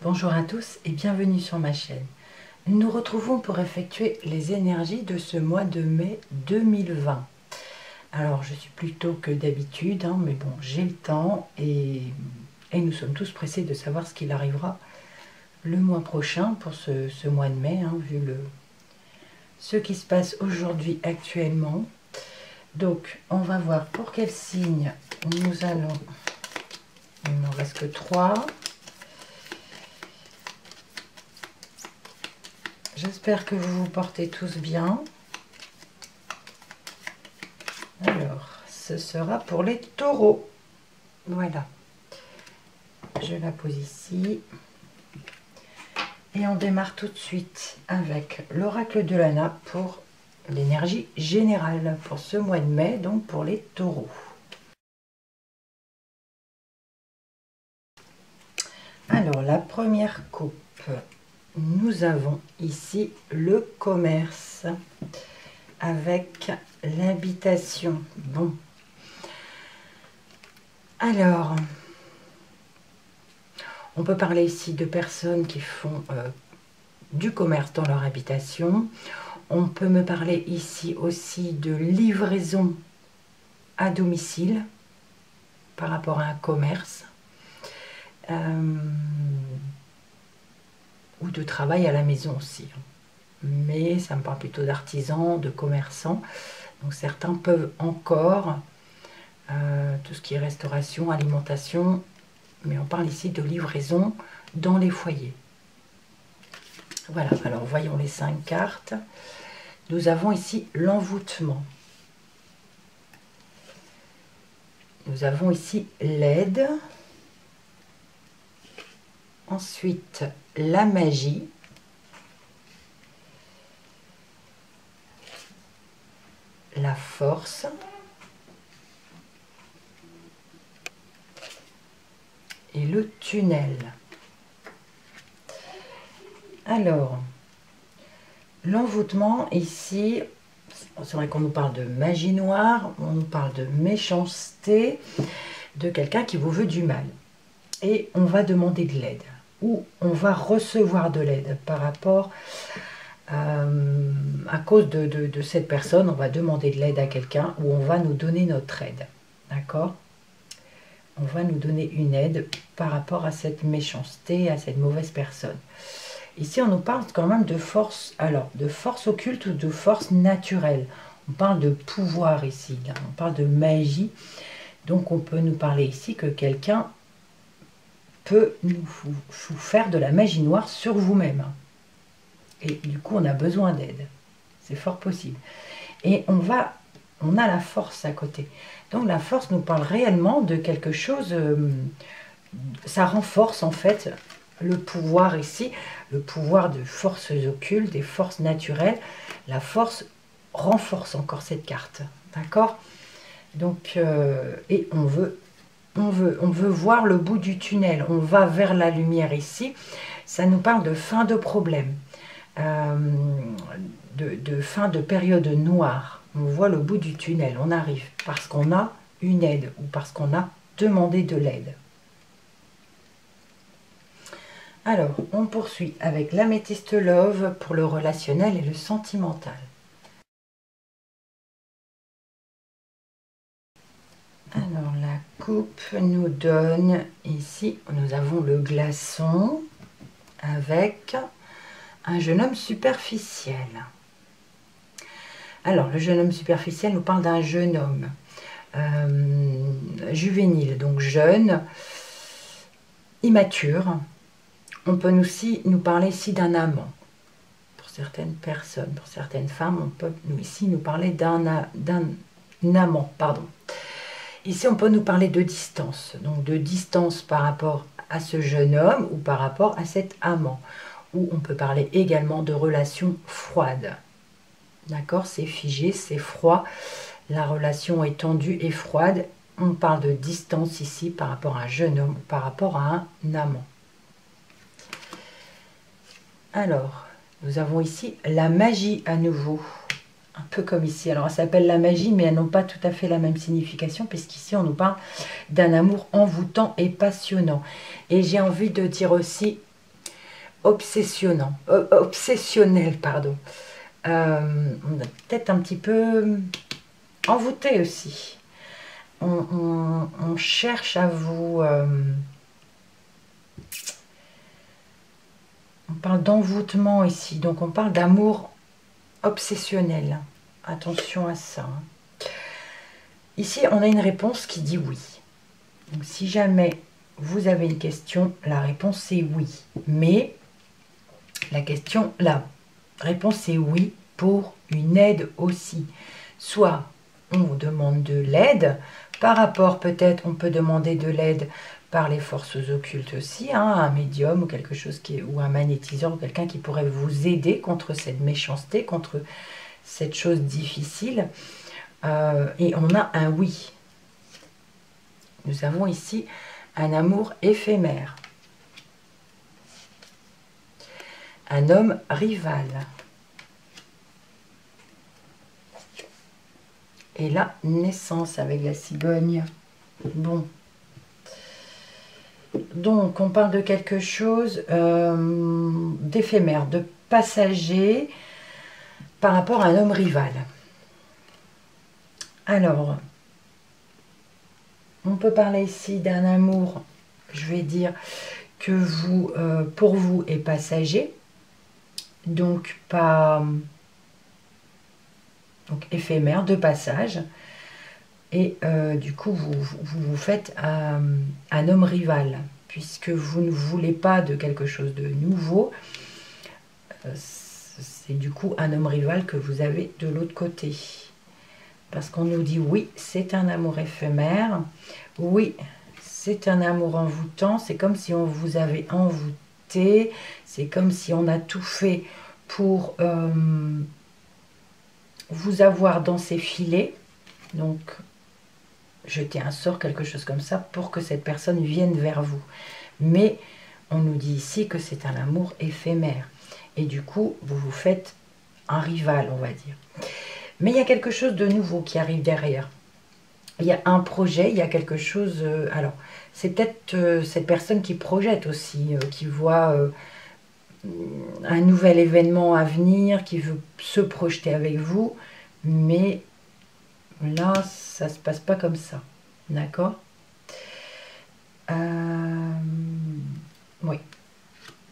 Bonjour à tous et bienvenue sur ma chaîne. Nous nous retrouvons pour effectuer les énergies de ce mois de mai 2020. Alors je suis plus tôt que d'habitude, mais bon, j'ai le temps et nous sommes tous pressés de savoir ce qu'il arrivera le mois prochain pour ce mois de mai, vu ce qui se passe aujourd'hui actuellement. Donc on va voir pour quel signe nous allons. Il n'en reste que 3. J'espère que vous vous portez tous bien. Alors, ce sera pour les taureaux. Voilà. Je la pose ici. Et on démarre tout de suite avec l'oracle de Lana pour l'énergie générale pour ce mois de mai, donc pour les taureaux. Alors, la première coupe. Nous avons ici le commerce avec l'habitation. Bon. Alors, on peut parler ici de personnes qui font du commerce dans leur habitation. On peut me parler ici aussi de livraison à domicile par rapport à un commerce. Ou de travail à la maison aussi. Mais ça me parle plutôt d'artisans, de commerçants. Donc certains peuvent encore, tout ce qui est restauration, alimentation, mais on parle ici de livraison dans les foyers. Voilà, alors voyons les 5 cartes. Nous avons ici l'envoûtement. Nous avons ici l'aide. Ensuite, la magie. La force. Et le tunnel. Alors, l'envoûtement ici, c'est vrai qu'on nous parle de magie noire, on nous parle de méchanceté, de quelqu'un qui vous veut du mal. Et on va demander de l'aide, ou on va recevoir de l'aide par rapport à cause de cette personne, on va demander de l'aide à quelqu'un, ou on va nous donner notre aide, d'accord? On va nous donner une aide par rapport à cette méchanceté, à cette mauvaise personne. Ici, on nous parle quand même de force, alors, de force occulte ou de force naturelle. On parle de pouvoir ici, là. On parle de magie, donc on peut nous parler ici que quelqu'un peut nous faire de la magie noire sur vous-même. Et du coup, on a besoin d'aide. C'est fort possible. Et on a la force à côté. Donc la force nous parle réellement de quelque chose, ça renforce en fait le pouvoir ici, le pouvoir de forces occultes, des forces naturelles. La force renforce encore cette carte. D'accord? Donc, et on veut voir le bout du tunnel, on va vers la lumière ici. Ça nous parle de fin de problème, de fin de période noire. On voit le bout du tunnel, on arrive parce qu'on a une aide ou parce qu'on a demandé de l'aide. Alors, on poursuit avec l'améthyste love pour le relationnel et le sentimental. Alors, la coupe nous donne, ici, nous avons le glaçon avec un jeune homme superficiel. Alors, le jeune homme superficiel nous parle d'un jeune homme juvénile, donc jeune, immature. On peut aussi nous parler ici d'un amant. Pour certaines personnes, pour certaines femmes, on peut ici nous parler d'un amant, pardon. Ici, on peut nous parler de distance, donc de distance par rapport à ce jeune homme ou par rapport à cet amant. Ou on peut parler également de relations froides. D'accord? C'est figé, c'est froid. La relation est tendue et froide. On parle de distance ici par rapport à un jeune homme ou par rapport à un amant. Alors, nous avons ici la magie à nouveau. Un peu comme ici. Alors, elle s'appelle la magie, mais elles n'ont pas tout à fait la même signification, puisqu'ici, on nous parle d'un amour envoûtant et passionnant. Et j'ai envie de dire aussi obsessionnel, pardon. On est peut-être un petit peu envoûté aussi. On cherche à vous... on parle d'envoûtement ici, donc on parle d'amour obsessionnel. Attention à ça. Ici, on a une réponse qui dit oui. Donc, si jamais vous avez une question, la réponse est oui. Mais la réponse est oui pour une aide aussi. Soit on vous demande de l'aide, par rapport peut-être on peut demander de l'aide par les forces occultes aussi, hein, un médium ou quelque chose ou un magnétiseur ou quelqu'un qui pourrait vous aider contre cette méchanceté, contre cette chose difficile. Et on a un oui. Nous avons ici un amour éphémère. Un homme rival. Et la naissance avec la cigogne. Bon. Donc, on parle de quelque chose d'éphémère, de passager par rapport à un homme rival. Alors, on peut parler ici d'un amour, je vais dire, que pour vous est passager, donc pas... donc éphémère, de passage. Et du coup, vous faites un homme rival, puisque vous ne voulez pas de quelque chose de nouveau. C'est du coup un homme rival que vous avez de l'autre côté. Parce qu'on nous dit oui, c'est un amour éphémère. Oui, c'est un amour envoûtant. C'est comme si on vous avait envoûté. C'est comme si on a tout fait pour vous avoir dans ses filets. Donc, jeter un sort, quelque chose comme ça, pour que cette personne vienne vers vous. Mais on nous dit ici que c'est un amour éphémère. Et du coup, vous vous faites un rival, on va dire. Mais il y a quelque chose de nouveau qui arrive derrière. Il y a un projet, il y a quelque chose... alors, c'est peut-être cette personne qui projette aussi, qui voit un nouvel événement à venir, qui veut se projeter avec vous. Mais là, ça ne se passe pas comme ça. D'accord? Oui.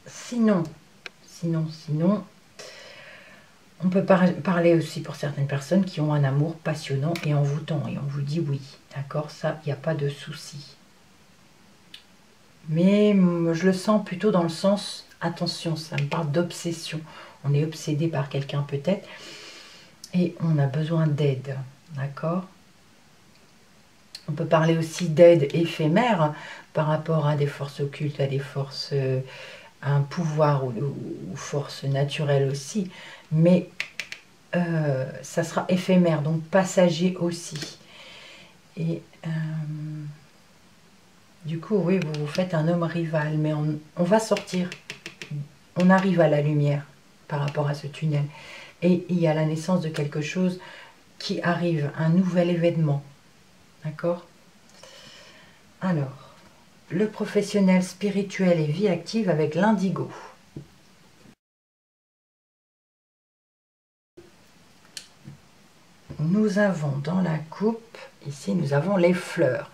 Sinon, on peut parler aussi pour certaines personnes qui ont un amour passionnant et envoûtant. Et on vous dit oui. D'accord? Ça, il n'y a pas de souci. Mais je le sens plutôt dans le sens, attention, ça me parle d'obsession. On est obsédé par quelqu'un peut-être. Et on a besoin d'aide. D'accord? On peut parler aussi d'aide éphémère par rapport à des forces occultes, à des forces, à un pouvoir ou forces naturelles aussi. Mais ça sera éphémère, donc passager aussi. Et du coup, oui, vous faites un homme rival, mais on va sortir. On arrive à la lumière par rapport à ce tunnel. Et il y a la naissance de quelque chose qui arrive, un nouvel événement. D'accord? Alors, le professionnel spirituel et vie active avec l'indigo. Nous avons dans la coupe, ici nous avons les fleurs.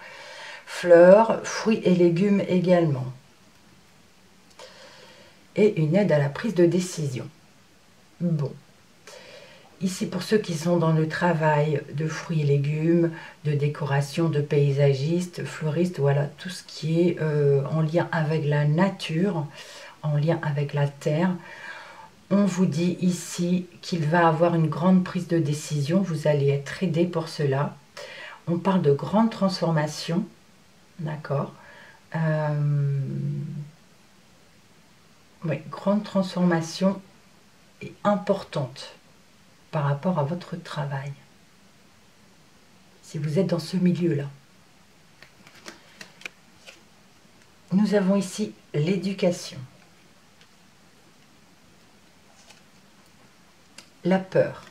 Fleurs, fruits et légumes également. Et une aide à la prise de décision. Bon. Ici, pour ceux qui sont dans le travail de fruits et légumes, de décoration, de paysagiste, fleuriste, voilà, tout ce qui est en lien avec la nature, en lien avec la terre. On vous dit ici qu'il va avoir une grande prise de décision, vous allez être aidé pour cela. On parle de grande transformation, d'accord? Oui, grande transformation est importante par rapport à votre travail. Si vous êtes dans ce milieu-là. Nous avons ici l'éducation. La peur.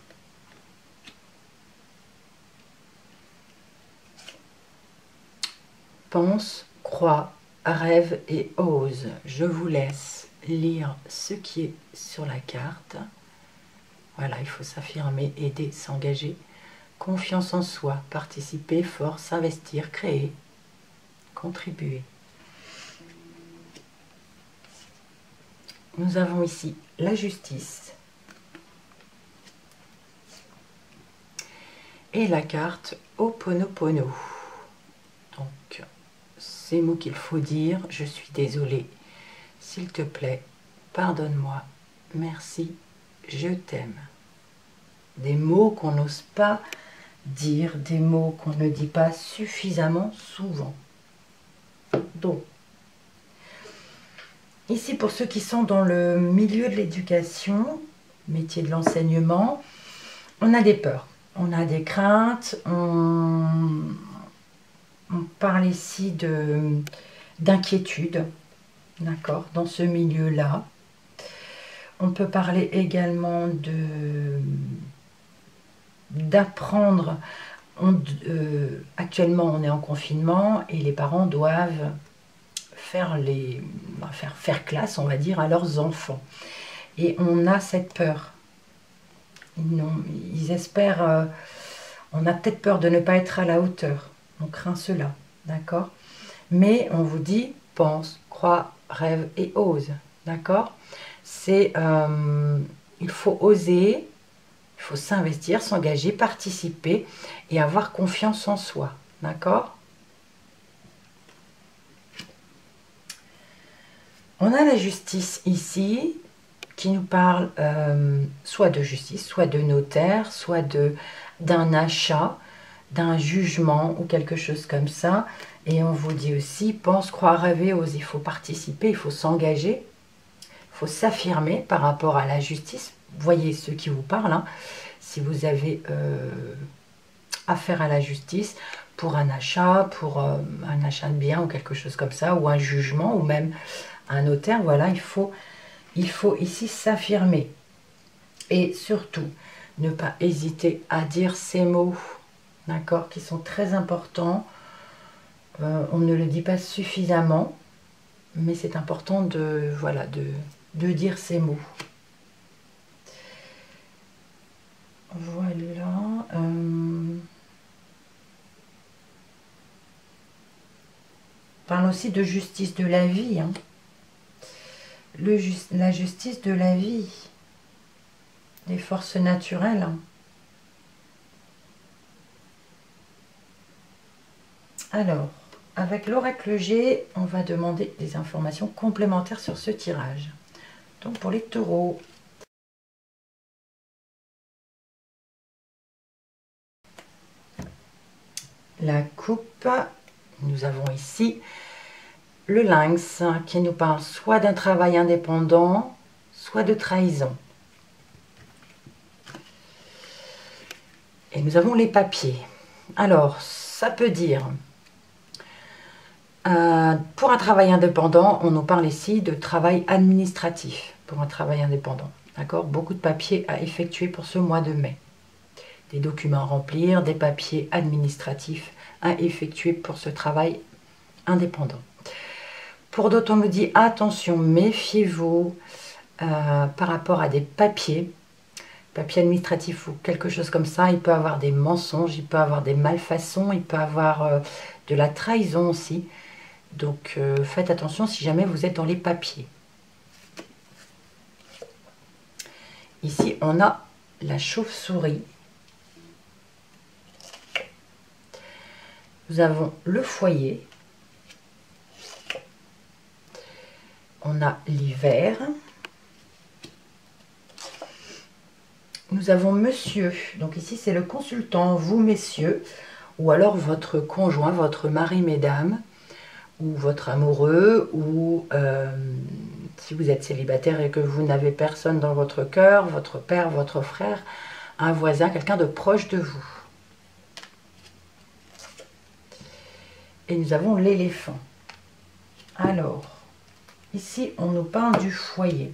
Pense, crois, rêve et ose. Je vous laisse lire ce qui est sur la carte. Voilà, il faut s'affirmer, aider, s'engager. Confiance en soi, participer, force, investir, créer, contribuer. Nous avons ici la justice et la carte Ho'oponopono. Donc, ces mots qu'il faut dire: je suis désolé, s'il te plaît, pardonne-moi, merci, je t'aime. Des mots qu'on n'ose pas dire, des mots qu'on ne dit pas suffisamment souvent. Donc, ici, pour ceux qui sont dans le milieu de l'éducation, métier de l'enseignement, on a des peurs, on a des craintes, on parle ici d'inquiétude, d'accord, dans ce milieu-là. On peut parler également d'apprendre. Actuellement, on est en confinement et les parents doivent faire classe, on va dire, à leurs enfants. Et on a cette peur. Ils espèrent... on a peut-être peur de ne pas être à la hauteur. On craint cela, d'accord? Mais on vous dit, pense, crois, rêve et ose, d'accord? C'est... il faut oser, il faut s'investir, s'engager, participer et avoir confiance en soi, d'accord? On a la justice ici qui nous parle soit de justice, soit de notaire, soit d'un achat, d'un jugement ou quelque chose comme ça. Et on vous dit aussi, pense, croire, rêver, ose. Il faut participer, il faut s'engager, il faut s'affirmer par rapport à la justice. Voyez ceux qui vous parlent, hein. Si vous avez affaire à la justice pour un achat de biens ou quelque chose comme ça, ou un jugement, ou même un notaire, voilà, il faut ici s'affirmer. Et surtout, ne pas hésiter à dire ces mots, d'accord, qui sont très importants. On ne le dit pas suffisamment, mais c'est important de dire ces mots. Voilà. On parle aussi de justice de la vie, hein. La justice de la vie, des forces naturelles. Alors, avec l'oracle G, on va demander des informations complémentaires sur ce tirage. Donc pour les taureaux, la coupe, nous avons ici le lynx qui nous parle soit d'un travail indépendant, soit de trahison. Et nous avons les papiers. Alors, ça peut dire, pour un travail indépendant, on nous parle ici de travail administratif, pour un travail indépendant. D'accord? Beaucoup de papiers à effectuer pour ce mois de mai. Des documents à remplir, des papiers administratifs à effectuer pour ce travail indépendant. Pour d'autres, on nous dit attention, méfiez-vous par rapport à des papiers administratifs ou quelque chose comme ça. Il peut y avoir des mensonges, il peut y avoir des malfaçons, il peut y avoir de la trahison aussi. Donc faites attention si jamais vous êtes dans les papiers. Ici, on a la chauve-souris. Nous avons le foyer. On a l'hiver. Nous avons monsieur. Donc ici, c'est le consultant, vous messieurs, ou alors votre conjoint, votre mari, mesdames, ou votre amoureux, ou si vous êtes célibataire et que vous n'avez personne dans votre cœur, votre père, votre frère, un voisin, quelqu'un de proche de vous. Et nous avons l'éléphant. Alors, ici, on nous parle du foyer.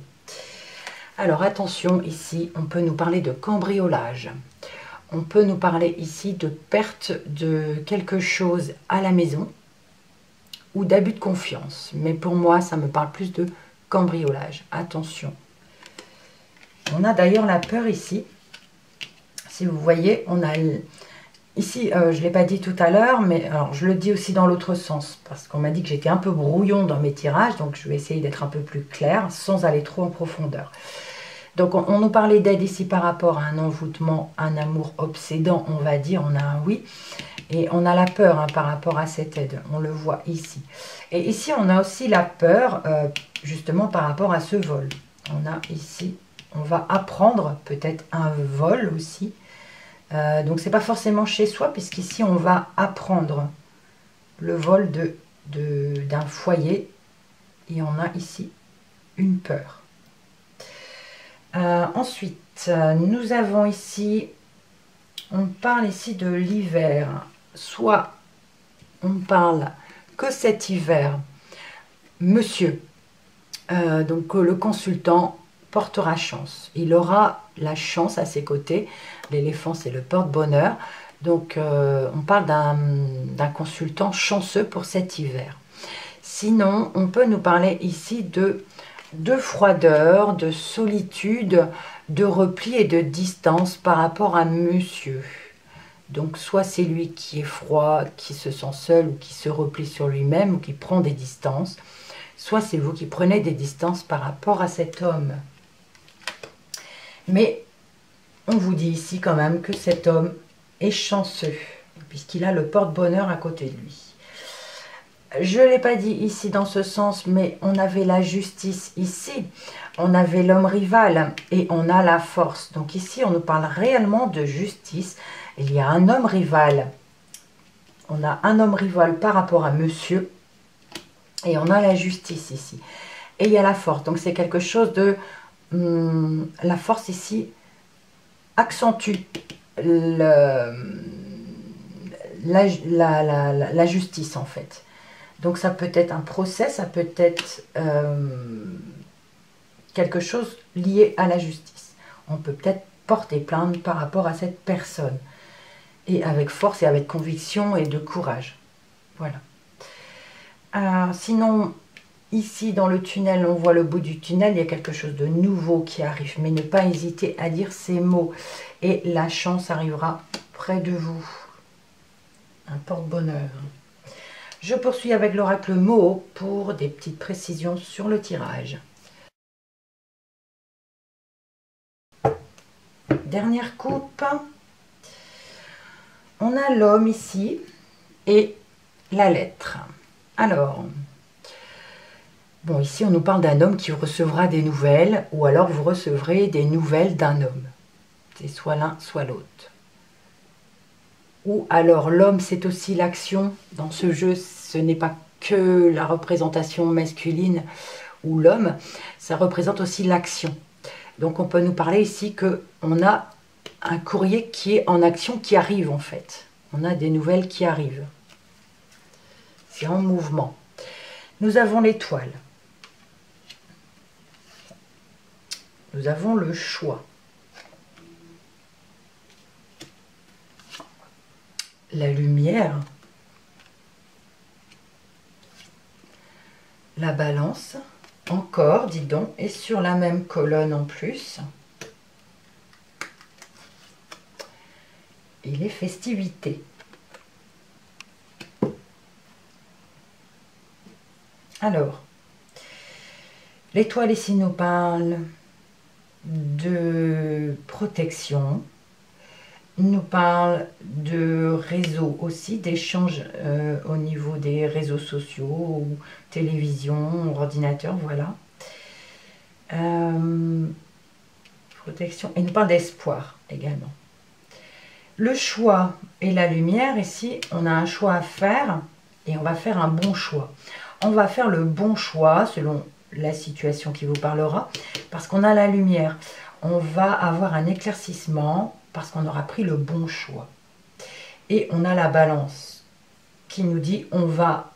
Alors, attention, ici, on peut nous parler de cambriolage. On peut nous parler ici de perte de quelque chose à la maison ou d'abus de confiance. Mais pour moi, ça me parle plus de cambriolage. Attention. On a d'ailleurs la peur ici. Si vous voyez, on a ici, je ne l'ai pas dit tout à l'heure, mais alors, je le dis aussi dans l'autre sens, parce qu'on m'a dit que j'étais un peu brouillon dans mes tirages, donc je vais essayer d'être un peu plus claire, sans aller trop en profondeur. Donc on nous parlait d'aide ici par rapport à un envoûtement, un amour obsédant, on va dire, on a un oui. Et on a la peur hein, par rapport à cette aide, on le voit ici. Et ici, on a aussi la peur, justement, par rapport à ce vol. On a ici, on va apprendre peut-être un vol aussi. Donc, c'est pas forcément chez soi, puisqu'ici, on va apprendre le vol d'un foyer. Et on a ici une peur. Ensuite, nous avons ici, on parle ici de l'hiver. Soit on parle que cet hiver, monsieur, donc le consultant portera chance. Il aura la chance à ses côtés. L'éléphant, c'est le porte-bonheur. Donc, on parle d'un consultant chanceux pour cet hiver. Sinon, on peut nous parler ici de froideur, de solitude, de repli et de distance par rapport à monsieur. Donc, soit c'est lui qui est froid, qui se sent seul ou qui se replie sur lui-même ou qui prend des distances, soit c'est vous qui prenez des distances par rapport à cet homme. Mais on vous dit ici quand même que cet homme est chanceux, puisqu'il a le porte-bonheur à côté de lui. Je ne l'ai pas dit ici dans ce sens, mais on avait la justice ici, on avait l'homme rival et on a la force. Donc ici, on nous parle réellement de justice. Il y a un homme rival. On a un homme rival par rapport à monsieur. Et on a la justice ici. Et il y a la force. Donc c'est quelque chose de... la force ici accentue la justice en fait. Donc ça peut être un procès, ça peut être quelque chose lié à la justice. On peut peut-être porter plainte par rapport à cette personne. Et avec force et avec conviction et de courage. Voilà. Sinon, ici dans le tunnel, on voit le bout du tunnel, il y a quelque chose de nouveau qui arrive. Mais ne pas hésiter à dire ces mots. Et la chance arrivera près de vous. Un porte-bonheur. Je poursuis avec l'oracle Mo pour des petites précisions sur le tirage. Dernière coupe. On a l'homme ici et la lettre. Alors, bon, ici on nous parle d'un homme qui recevra des nouvelles, ou alors vous recevrez des nouvelles d'un homme. C'est soit l'un, soit l'autre. Ou alors l'homme, c'est aussi l'action. Dans ce jeu, ce n'est pas que la représentation masculine ou l'homme, ça représente aussi l'action. Donc on peut nous parler ici qu'on a un courrier qui est en action, qui arrive en fait. On a des nouvelles qui arrivent. C'est en mouvement. Nous avons l'étoile. Nous avons le choix. La lumière. La balance. Encore, dis donc, et sur la même colonne en plus. Et les festivités. Alors, l'étoile ici nous parle de protection, nous parle de réseau aussi, d'échanges au niveau des réseaux sociaux, ou télévision, ordinateur, voilà. Protection, et nous parle d'espoir également. Le choix et la lumière, ici, on a un choix à faire et on va faire un bon choix. On va faire le bon choix selon la situation qui vous parlera parce qu'on a la lumière. On va avoir un éclaircissement parce qu'on aura pris le bon choix. Et on a la balance qui nous dit on va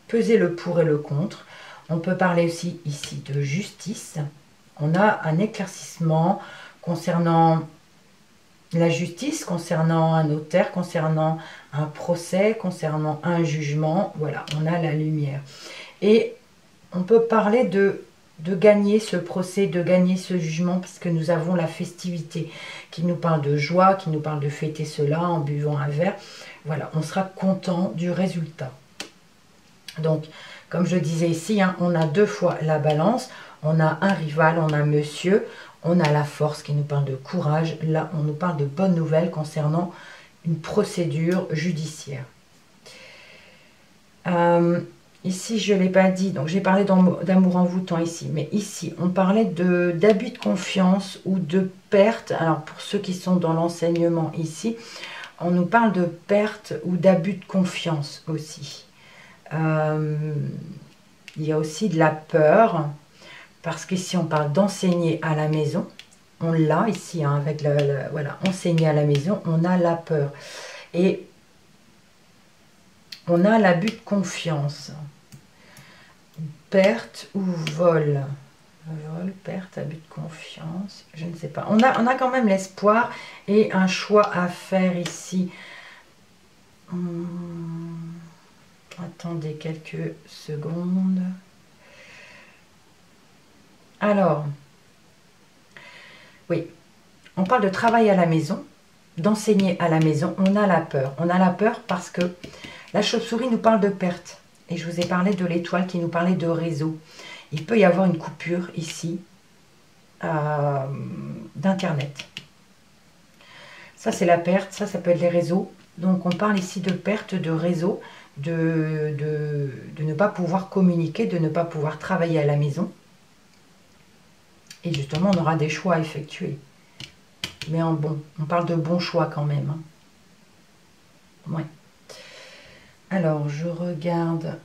peser le pour et le contre. On peut parler aussi ici de justice. On a un éclaircissement concernant la justice, concernant un notaire, concernant un procès, concernant un jugement. Voilà, on a la lumière. Et on peut parler de gagner ce procès, de gagner ce jugement, puisque nous avons la festivité qui nous parle de joie, qui nous parle de fêter cela en buvant un verre. Voilà, on sera content du résultat. Donc, comme je disais ici, hein, on a 2 fois la balance, on a un rival, on a monsieur, on a la force qui nous parle de courage. Là, on nous parle de bonnes nouvelles concernant une procédure judiciaire. Ici, je ne l'ai pas dit, donc j'ai parlé d'amour envoûtant ici, mais ici, on parlait d'abus de confiance ou de perte. Alors, pour ceux qui sont dans l'enseignement ici, on nous parle de perte ou d'abus de confiance aussi. Il y a aussi de la peur, parce qu'ici, on parle d'enseigner à la maison. On l'a ici, hein, avec voilà, enseigner à la maison, on a la peur. Et on a l'abus de confiance. Perte ou vol. Vol, perte, abus de confiance. Je ne sais pas. On a quand même l'espoir et un choix à faire ici. Attendez quelques secondes. Alors, oui, on parle de travail à la maison, d'enseigner à la maison. On a la peur. On a la peur parce que la chauve-souris nous parle de perte. Et je vous ai parlé de l'étoile qui nous parlait de réseau. Il peut y avoir une coupure ici d'Internet. Ça, c'est la perte. Ça peut être les réseaux. Donc, on parle ici de perte de réseau, de ne pas pouvoir communiquer, de ne pas pouvoir travailler à la maison. Et justement, on aura des choix à effectuer. Mais en bon, on parle de bons choix quand même. Hein. Ouais. Alors, je regarde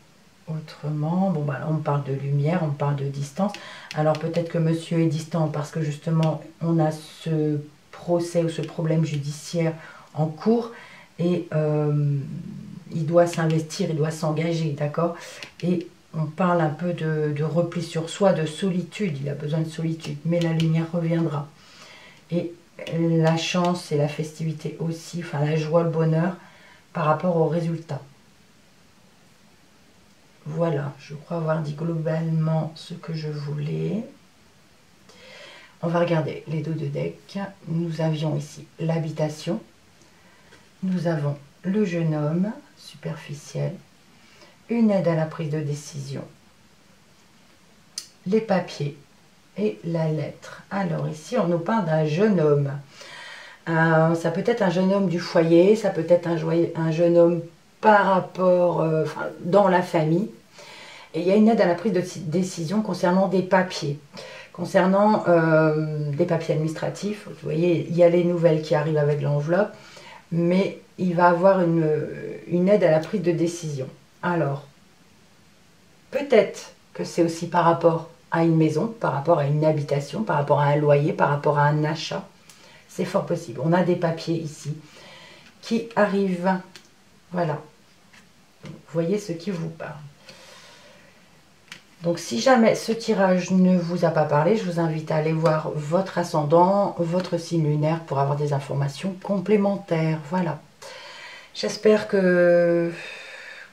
autrement. Bon, bah, là, on parle de lumière, on parle de distance. Alors, peut-être que monsieur est distant parce que justement, on a ce procès ou ce problème judiciaire en cours. Et il doit s'investir, il doit s'engager, d'accord? Et on parle un peu de repli sur soi, de solitude. Il a besoin de solitude, mais la lumière reviendra. Et la chance et la festivité aussi, enfin la joie, le bonheur par rapport aux résultats. Voilà, je crois avoir dit globalement ce que je voulais. On va regarder les dos de deck. Nous avions ici l'habitation. Nous avons le jeune homme superficiel. Une aide à la prise de décision. Les papiers et la lettre. Alors ici, on nous parle d'un jeune homme. Ça peut être un jeune homme du foyer, ça peut être un jeune homme par rapport dans la famille. Et il y a une aide à la prise de décision concernant des papiers. Concernant des papiers administratifs, vous voyez, il y a les nouvelles qui arrivent avec l'enveloppe, mais il va avoir une aide à la prise de décision. Alors, peut-être que c'est aussi par rapport à une maison, par rapport à une habitation, par rapport à un loyer, par rapport à un achat. C'est fort possible. On a des papiers ici qui arrivent. Voilà. Vous voyez ce qui vous parle. Donc, si jamais ce tirage ne vous a pas parlé, je vous invite à aller voir votre ascendant, votre signe lunaire pour avoir des informations complémentaires. Voilà. J'espère que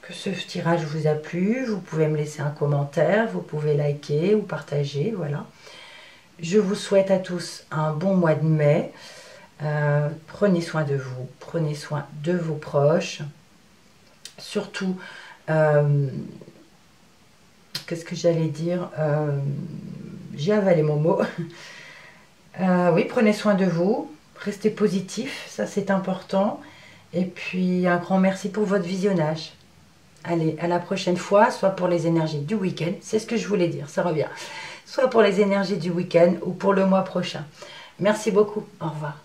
ce tirage vous a plu. Vous pouvez me laisser un commentaire, vous pouvez liker ou partager. Voilà. Je vous souhaite à tous un bon mois de mai. Prenez soin de vous, prenez soin de vos proches. Surtout, qu'est-ce que j'allais dire? J'ai avalé mon mot. Oui, prenez soin de vous, restez positif, ça c'est important. Et puis un grand merci pour votre visionnage. Allez, à la prochaine fois, soit pour les énergies du week-end, c'est ce que je voulais dire, ça revient. Soit pour les énergies du week-end ou pour le mois prochain. Merci beaucoup, au revoir.